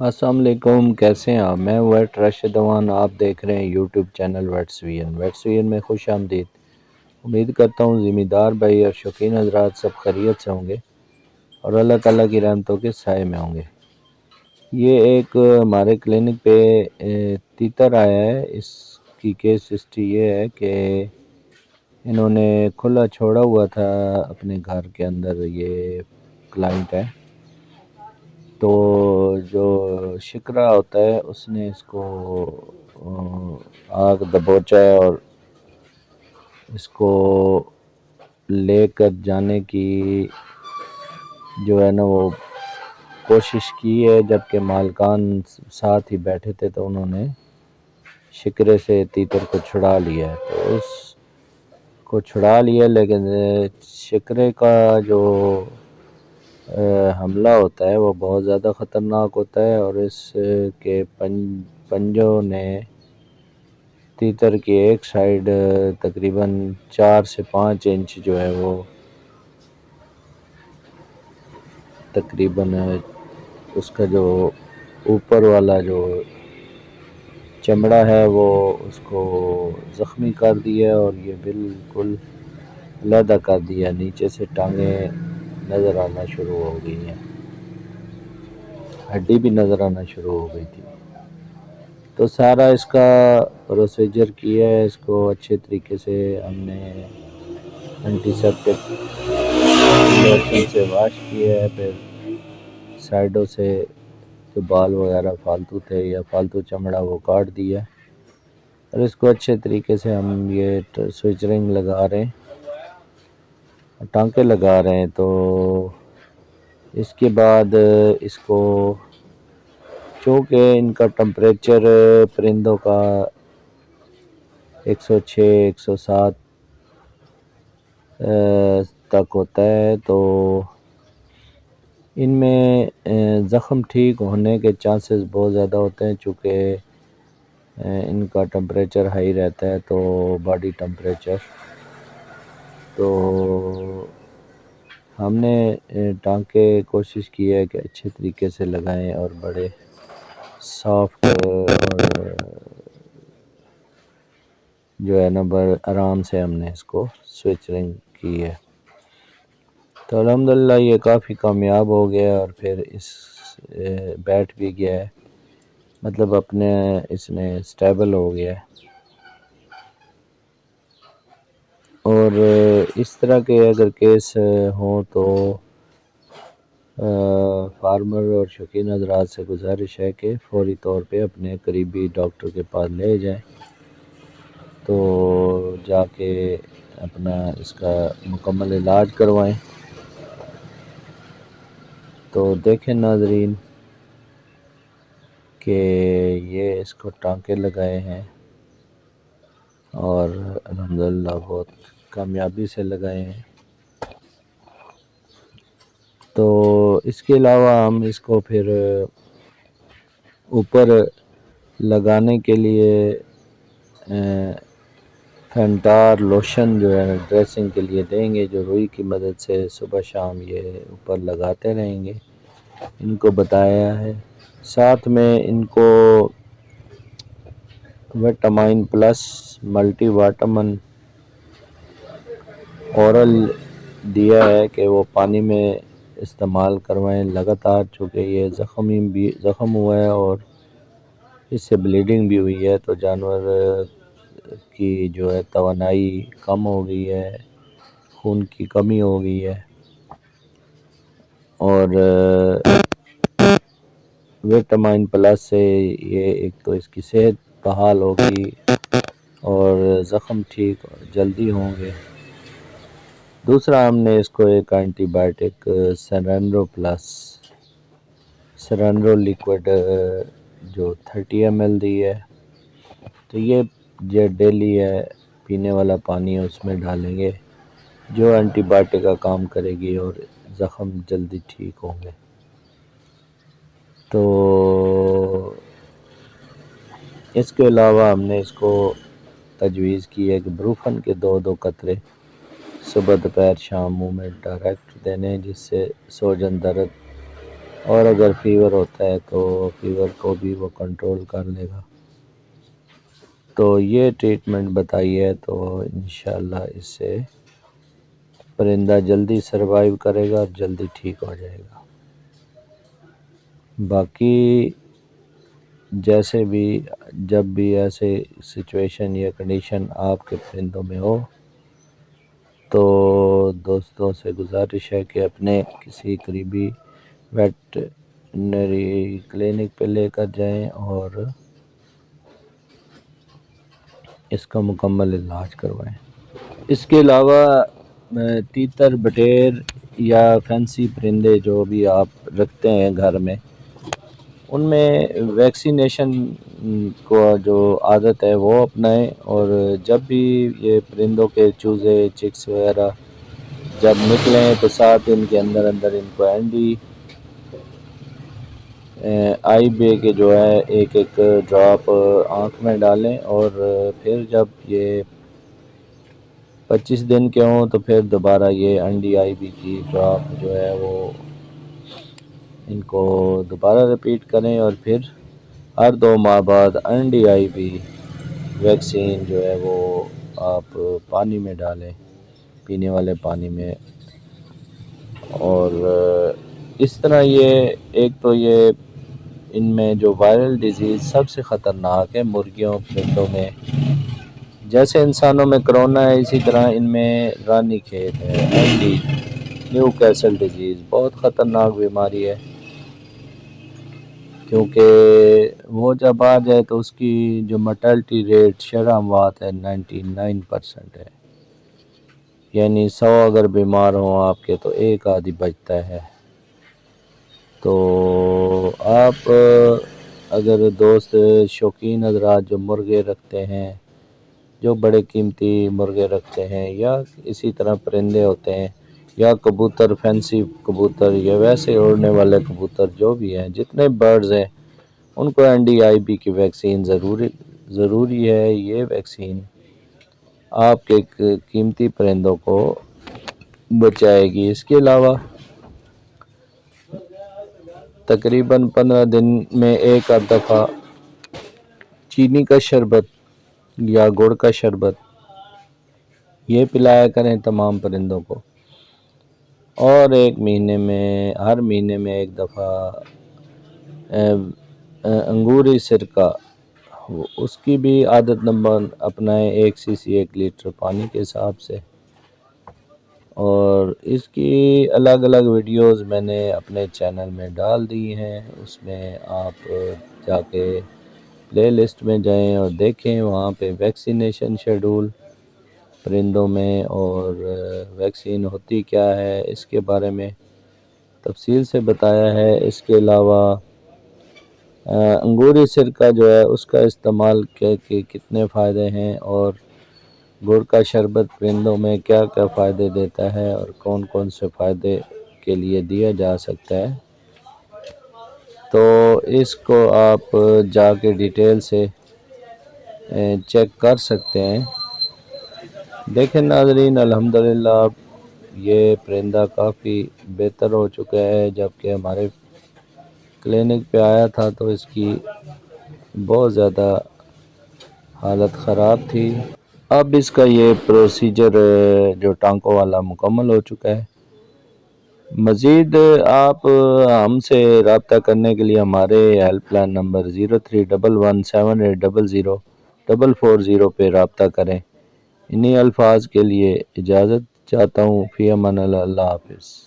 السلام علیکم، کیسے ہیں آپ؟ میں ویٹ راشد دوان، آپ دیکھ رہے ہیں یوٹیوب چینل ویٹس وی این میں خوش آمدید۔ امید کرتا ہوں ذمہ دار بھائی اور شوقین حضرات سب خیریت سے ہوں گے اور اللہ تعالیٰ کی رحمتوں کے سائے میں ہوں گے۔ یہ ایک ہمارے کلینک پہ تیتر آیا ہے۔ اس کی کیس ہسٹری یہ ہے کہ انہوں نے کھلا چھوڑا ہوا تھا اپنے گھر کے اندر، یہ کلائنٹ ہے، تو جو شکرا ہوتا ہے اس نے اس کو آگ دبوچا ہے اور اس کو لے کر جانے کی جو ہے نا وہ کوشش کی ہے، جبکہ مالکان ساتھ ہی بیٹھے تھے تو انہوں نے شکرے سے تیتر کو چھڑا لیا ہے۔ تو اس کو چھڑا لیا، لیکن شکرے کا جو حملہ ہوتا ہے وہ بہت زیادہ خطرناک ہوتا ہے، اور اس کے پنجوں نے تیتر کی ایک سائیڈ تقریباً 4 سے 5 انچ جو ہے وہ تقریباً اس کا جو اوپر والا جو چمڑا ہے وہ اس کو زخمی کر دیا، اور یہ بالکل علیحدہ کر دیا، نیچے سے ٹانگیں نظر آنا شروع ہو گئی ہیں، ہڈی بھی نظر آنا شروع ہو گئی تھی۔ تو سارا اس کا پروسیجر کیا ہے، اس کو اچھے طریقے سے ہم نے اینٹی سیپٹک لوشن سے واش کیا ہے، پھر سائڈوں سے جو بال وغیرہ فالتو تھے یا فالتو چمڑا وہ کاٹ دیا، اور اس کو اچھے طریقے سے ہم یہ سوئچرنگ لگا رہے ہیں، ٹانکے لگا رہے ہیں۔ تو اس کے بعد اس کو چونکہ ان کا ٹمپریچر پرندوں کا 106 107 تک ہوتا ہے، تو ان میں زخم ٹھیک ہونے کے چانسز بہت زیادہ ہوتے ہیں، چونکہ ان کا ٹمپریچر ہائی رہتا ہے، تو باڈی ٹمپریچر، تو ہم نے ٹانکے کوشش کی ہے کہ اچھے طریقے سے لگائیں اور بڑے سافٹ اور جو ہے نا آرام سے ہم نے اس کو سوئچرنگ کی ہے۔ تو الحمدللہ یہ کافی کامیاب ہو گیا، اور پھر اس بیٹھ بھی گیا ہے، مطلب اپنے اس نے سٹیبل ہو گیا ہے۔ اور اس طرح کے اگر کیس ہوں تو فارمر اور شوقین حضرات سے گزارش ہے کہ فوری طور پہ اپنے قریبی ڈاکٹر کے پاس لے جائیں، تو جا کے اپنا اس کا مکمل علاج کروائیں۔ تو دیکھیں ناظرین کہ یہ اس کو ٹانکے لگائے ہیں، اور الحمدللہ بہت کامیابی سے لگائے ہیں۔ تو اس کے علاوہ ہم اس کو پھر اوپر لگانے کے لیے فینٹار لوشن جو ہے ڈریسنگ کے لیے دیں گے، جو روئی کی مدد سے صبح شام یہ اوپر لگاتے رہیں گے، ان کو بتایا ہے۔ ساتھ میں ان کو وٹامائن پلس ملٹی وٹامن اورل دیا ہے کہ وہ پانی میں استعمال کروائیں لگاتار، چونکہ یہ زخم ہوا ہے اور اس سے بلیڈنگ بھی ہوئی ہے، تو جانور کی جو ہے توانائی کم ہو گئی ہے، خون کی کمی ہو گئی ہے، اور وٹامائن پلس سے یہ ایک تو اس کی صحت بحال ہوگی اور زخم ٹھیک جلدی ہوں گے۔ دوسرا ہم نے اس کو ایک اینٹی بائیوٹک سرینڈرو لیکوڈ جو 30 ml دی ہے، تو یہ جو ڈیلی ہے پینے والا پانی ہے اس میں ڈالیں گے، جو اینٹی بائیوٹک کا کام کرے گی اور زخم جلدی ٹھیک ہوں گے۔ تو اس کے علاوہ ہم نے اس کو تجویز کی ہے کہ بروفن کے 2 قطرے صبح دوپہر شام منہ میں ڈائریکٹ دینے، جس سے سوجن درد اور اگر فیور ہوتا ہے تو فیور کو بھی وہ کنٹرول کر لے گا۔ تو یہ ٹریٹمنٹ بتائی ہے، تو انشاءاللہ اس سے پرندہ جلدی سروائیو کرے گا اور جلدی ٹھیک ہو جائے گا۔ باقی جیسے بھی جب بھی ایسے سچویشن یا کنڈیشن آپ کے پرندوں میں ہو تو دوستوں سے گزارش ہے کہ اپنے کسی قریبی ویٹرنری کلینک پہ لے کر جائیں اور اس کا مکمل علاج کروائیں۔ اس کے علاوہ تیتر، بٹیر یا فینسی پرندے جو بھی آپ رکھتے ہیں گھر میں، ان میں ویکسینیشن کو جو عادت ہے وہ اپنائیں، اور جب بھی یہ پرندوں کے چوزے، چکس وغیرہ جب نکلیں تو 7 دن کے اندر ان کو آئی بے کے جو ہے ایک ڈراپ آنکھ میں ڈالیں، اور پھر جب یہ 25 دن کے ہوں تو پھر دوبارہ یہ انڈی آئی بی کی ڈراپ جو ہے وہ ان کو دوبارہ رپیٹ کریں، اور پھر ہر 2 ماہ بعد انڈی آئی بی ویکسین جو ہے وہ آپ پانی میں ڈالیں، پینے والے پانی میں۔ اور اس طرح یہ ایک تو یہ ان میں جو وائرل ڈیزیز سب سے خطرناک ہے مرغیوں، پرندوں میں، جیسے انسانوں میں کرونا ہے اسی طرح ان میں رانی کھیت ہے، نیو کیسل ڈیزیز بہت خطرناک بیماری ہے، کیونکہ وہ جب آ جائے تو اس کی جو مرٹیلٹی ریٹ شرح اموات ہے 99% ہے، یعنی 100 اگر بیمار ہوں آپ کے تو 1 آدھی بچتا ہے۔ تو آپ اگر دوست شوقین حضرات جو مرغے رکھتے ہیں، جو بڑے قیمتی مرغے رکھتے ہیں، یا اسی طرح پرندے ہوتے ہیں، یا کبوتر، فینسی کبوتر یا ویسے اڑنے والے کبوتر جو بھی ہیں، جتنے برڈز ہیں ان کو انڈی آئی بی کی ویکسین ضروری ہے۔ یہ ویکسین آپ کے قیمتی پرندوں کو بچائے گی۔ اس کے علاوہ تقریباً 15 دن میں ایک آدھ دفعہ چینی کا شربت یا گڑ کا شربت یہ پلایا کریں تمام پرندوں کو، اور ہر مہینے میں ایک دفعہ انگوری سرکہ، اس کی بھی عادت نمبر اپنائیں 1 cc 1 لیٹر پانی کے حساب سے۔ اور اس کی الگ الگ ویڈیوز میں نے اپنے چینل میں ڈال دی ہیں، اس میں آپ جا کے پلے لسٹ میں جائیں اور دیکھیں، وہاں پہ ویکسینیشن شیڈول پرندوں میں اور ویکسین ہوتی کیا ہے اس کے بارے میں تفصیل سے بتایا ہے۔ اس کے علاوہ انگوری سرکہ جو ہے اس کا استعمال کے کتنے فائدے ہیں، اور گڑ کا شربت پرندوں میں کیا کیا فائدے دیتا ہے اور کون کون سے فائدے کے لیے دیا جا سکتا ہے، تو اس کو آپ جا کے ڈیٹیل سے چیک کر سکتے ہیں۔ دیکھیں ناظرین، الحمدللہ اب یہ پرندہ کافی بہتر ہو چکا ہے، جبکہ ہمارے کلینک پہ آیا تھا تو اس کی بہت زیادہ حالت خراب تھی۔ اب اس کا یہ پروسیجر جو ٹانکوں والا مکمل ہو چکا ہے۔ مزید آپ ہم سے رابطہ کرنے کے لیے ہمارے ہیلپ لائن نمبر 0311780040 پہ رابطہ کریں۔ انہی الفاظ کے لیے اجازت چاہتا ہوں، فی امان اللہ، اللہ حافظ۔